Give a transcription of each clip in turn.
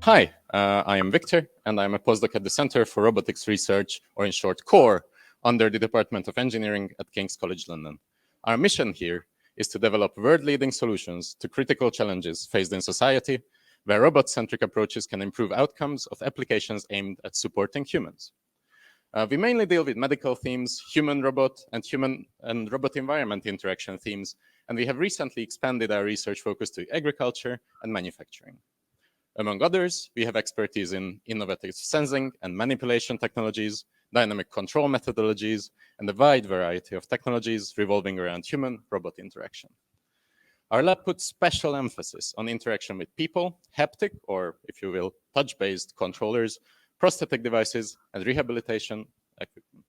Hi, I am Victor, and I'm a postdoc at the Center for Robotics Research, or in short, CORE, under the Department of Engineering at King's College London. Our mission here is to develop world-leading solutions to critical challenges faced in society, where robot-centric approaches can improve outcomes of applications aimed at supporting humans. We mainly deal with medical themes, human-robot, and human and robot environment interaction themes, and we have recently expanded our research focus to agriculture and manufacturing. Among others, we have expertise in innovative sensing and manipulation technologies, dynamic control methodologies, and a wide variety of technologies revolving around human-robot interaction. Our lab puts special emphasis on interaction with people, haptic, or if you will, touch-based controllers, prosthetic devices, and rehabilitation equipment.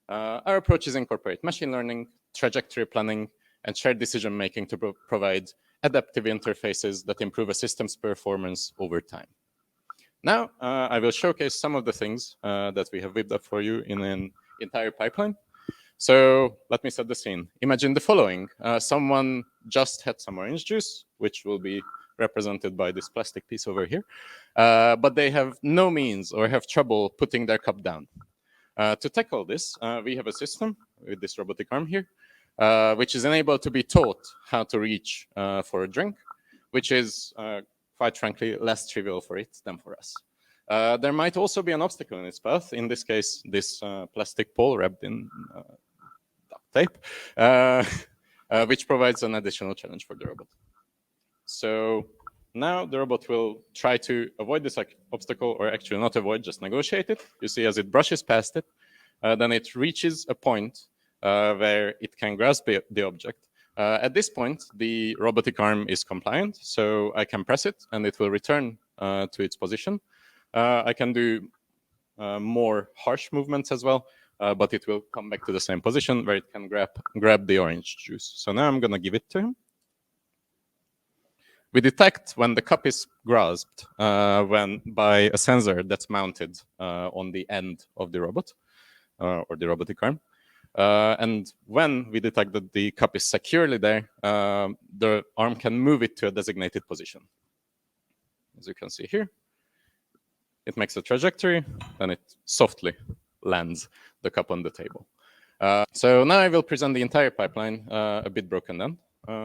Our approaches incorporate machine learning, trajectory planning, and shared decision-making to provide adaptive interfaces that improve a system's performance over time. Now, I will showcase some of the things that we have whipped up for you in an entire pipeline. So let me set the scene. Imagine the following. Someone just had some orange juice, which will be represented by this plastic piece over here, but they have no means or have trouble putting their cup down. To tackle this, we have a system with this robotic arm here, which is enabled to be taught how to reach for a drink, which is, quite frankly, less trivial for it than for us. There might also be an obstacle in its path, in this case, this plastic pole wrapped in duct tape, which provides an additional challenge for the robot. So now the robot will try to avoid this obstacle, or actually not avoid, just negotiate it. You see as it brushes past it, then it reaches a point where it can grasp the object. At this point, the robotic arm is compliant, so I can press it and it will return to its position. I can do more harsh movements as well, but it will come back to the same position where it can grab the orange juice. So now I'm going to give it to him. We detect when the cup is grasped by a sensor that's mounted on the end of the robot or the robotic arm. And when we detect that the cup is securely there, the arm can move it to a designated position. As you can see here, it makes a trajectory, and it softly lands the cup on the table. So now I will present the entire pipeline, a bit broken down.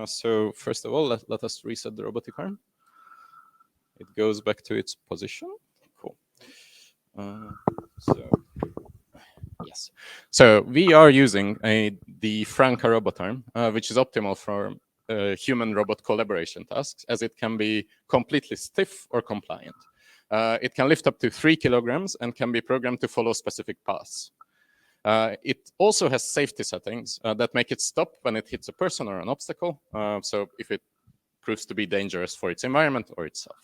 So first of all, let us reset the robotic arm. It goes back to its position. Cool. Yes. So we are using the Franca robot arm, which is optimal for human-robot collaboration tasks, as it can be completely stiff or compliant. It can lift up to 3 kilograms and can be programmed to follow specific paths. It also has safety settings that make it stop when it hits a person or an obstacle, so if it proves to be dangerous for its environment or itself.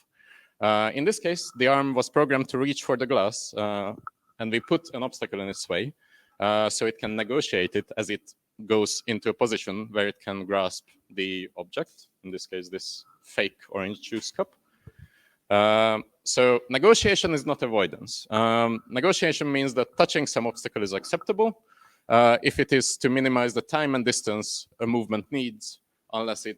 In this case, the arm was programmed to reach for the glass, and we put an obstacle in its way, so it can negotiate it as it goes into a position where it can grasp the object, in this case, this fake orange juice cup. So negotiation is not avoidance. Negotiation means that touching some obstacle is acceptable if it is to minimize the time and distance a movement needs, unless it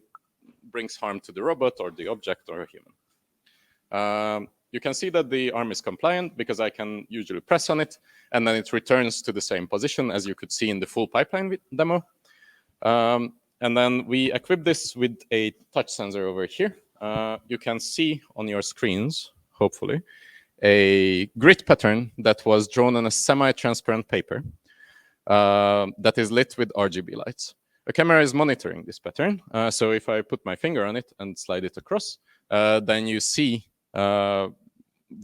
brings harm to the robot or the object or a human. You can see that the arm is compliant because I can usually press on it, and then it returns to the same position as you could see in the full pipeline demo. And then we equip this with a touch sensor over here. You can see on your screens, hopefully, a grid pattern that was drawn on a semi-transparent paper that is lit with RGB lights. A camera is monitoring this pattern. So if I put my finger on it and slide it across, then you see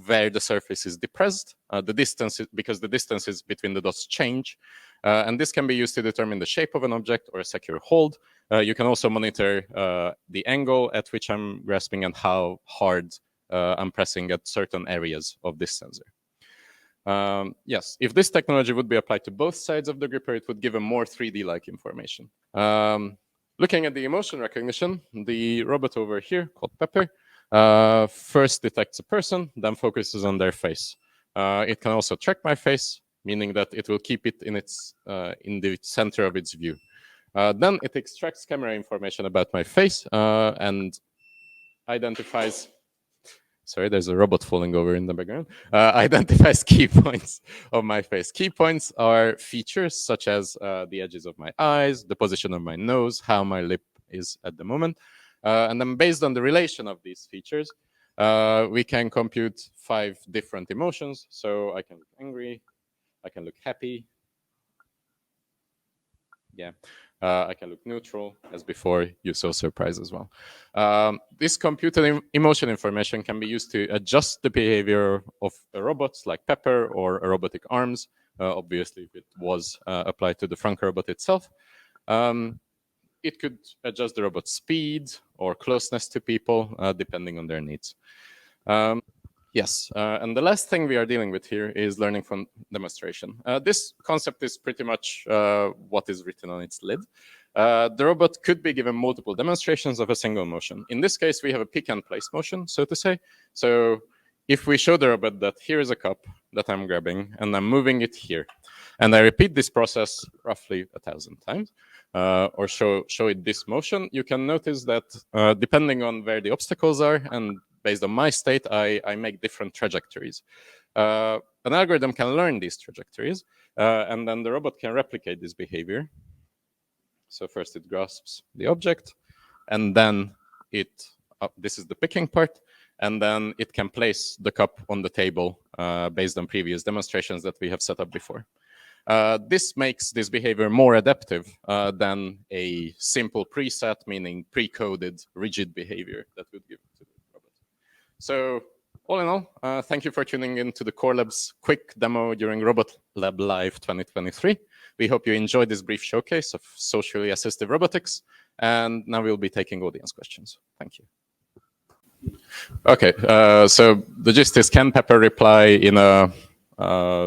where the surface is depressed, the distance, because the distances between the dots change. And this can be used to determine the shape of an object or a secure hold. You can also monitor the angle at which I'm grasping and how hard I'm pressing at certain areas of this sensor. Yes, if this technology would be applied to both sides of the gripper, it would give a more 3D-like information. Looking at the emotion recognition, the robot over here, called Pepper, first detects a person, then focuses on their face. It can also track my face, meaning that it will keep it in the center of its view. Then it extracts camera information about my face and identifies sorry, there's a robot falling over in the background, identifies key points of my face. Key points are features such as the edges of my eyes, the position of my nose, how my lip is at the moment. And then based on the relation of these features, we can compute 5 different emotions. So I can look angry, I can look happy. Yeah. I can look neutral, as before, you saw surprise as well. This computed emotion information can be used to adjust the behavior of robots like Pepper or robotic arms, obviously if it was applied to the Frank robot itself. It could adjust the robot's speed or closeness to people, depending on their needs. Yes, and the last thing we are dealing with here is learning from demonstration. This concept is pretty much what is written on its lid. The robot could be given multiple demonstrations of a single motion. In this case, we have a pick and place motion, so to say. So if we show the robot that here is a cup that I'm grabbing and I'm moving it here, and I repeat this process roughly 1,000 times, or show it this motion, you can notice that depending on where the obstacles are and based on my state, I make different trajectories. An algorithm can learn these trajectories, and then the robot can replicate this behavior. So first it grasps the object, and then this is the picking part, and then it can place the cup on the table based on previous demonstrations that we have set up before. This makes this behavior more adaptive than a simple preset, meaning pre-coded rigid behavior that would give to the robot. So all in all, thank you for tuning in to the Core Lab's quick demo during Robot Lab Live 2023. We hope you enjoyed this brief showcase of socially assistive robotics, and now we'll be taking audience questions. Thank you. Okay, so the gist is, can Pepper reply in a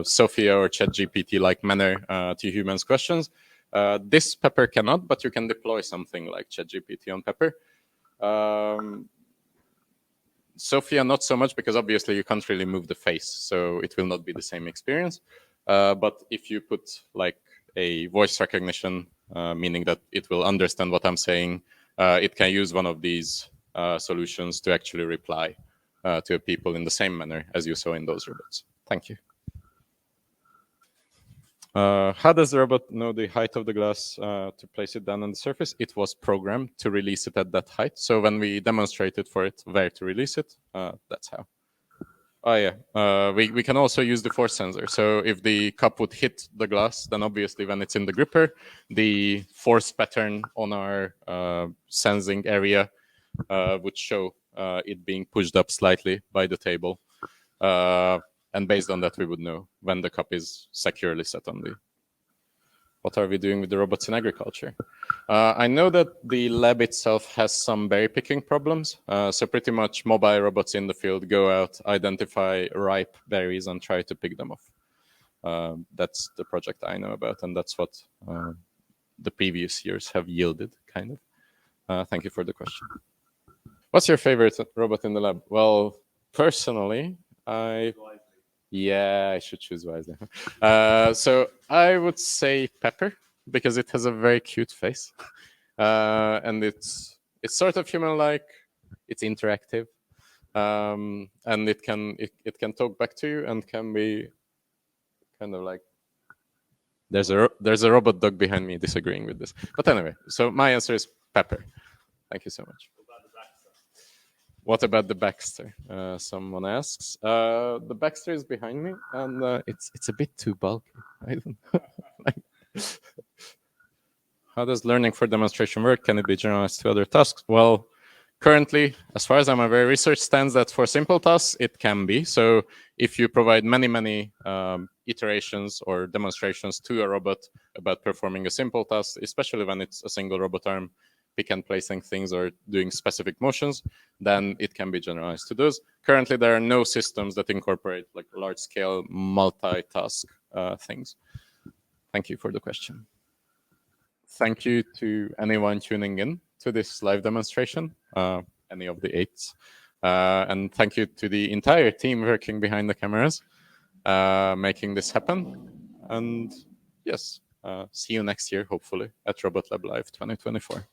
Sophia or ChatGPT-like manner to humans' questions? This Pepper cannot, but you can deploy something like ChatGPT on Pepper. Sophia, not so much, because obviously you can't really move the face, so it will not be the same experience. But if you put like a voice recognition, meaning that it will understand what I'm saying, it can use one of these solutions to actually reply to people in the same manner as you saw in those robots. Thank you. How does the robot know the height of the glass to place it down on the surface? It was programmed to release it at that height. So when we demonstrated for it where to release it, that's how. Oh yeah, we can also use the force sensor. So if the cup would hit the glass, then obviously when it's in the gripper, the force pattern on our sensing area would show it being pushed up slightly by the table. And based on that, we would know when the cup is securely set on the. What are we doing with the robots in agriculture? I know that the lab itself has some berry picking problems. So pretty much mobile robots in the field go out, identify ripe berries, and try to pick them off. That's the project I know about, and that's what the previous years have yielded, kind of. Thank you for the question. What's your favorite robot in the lab? Well, personally, I should choose wisely. So I would say Pepper, because it has a very cute face, and it's sort of human-like. It's interactive, and it can talk back to you and can be kind of like. There's a robot dog behind me disagreeing with this, but anyway. So my answer is Pepper. Thank you so much. What about the Baxter? Someone asks. The Baxter is behind me, and it's a bit too bulky. I don't know. How does learning for demonstration work? Can it be generalized to other tasks? Well, currently, as far as I'm aware, research stands that for simple tasks, it can be. So if you provide many iterations or demonstrations to a robot about performing a simple task, especially when it's a single robot arm, pick and placing things or doing specific motions, then it can be generalized to those. Currently, there are no systems that incorporate like large-scale multitask things. Thank you for the question. Thank you to anyone tuning in to this live demonstration, any of the 8s. And thank you to the entire team working behind the cameras, making this happen. And yes, see you next year, hopefully, at Robot Lab Live 2024.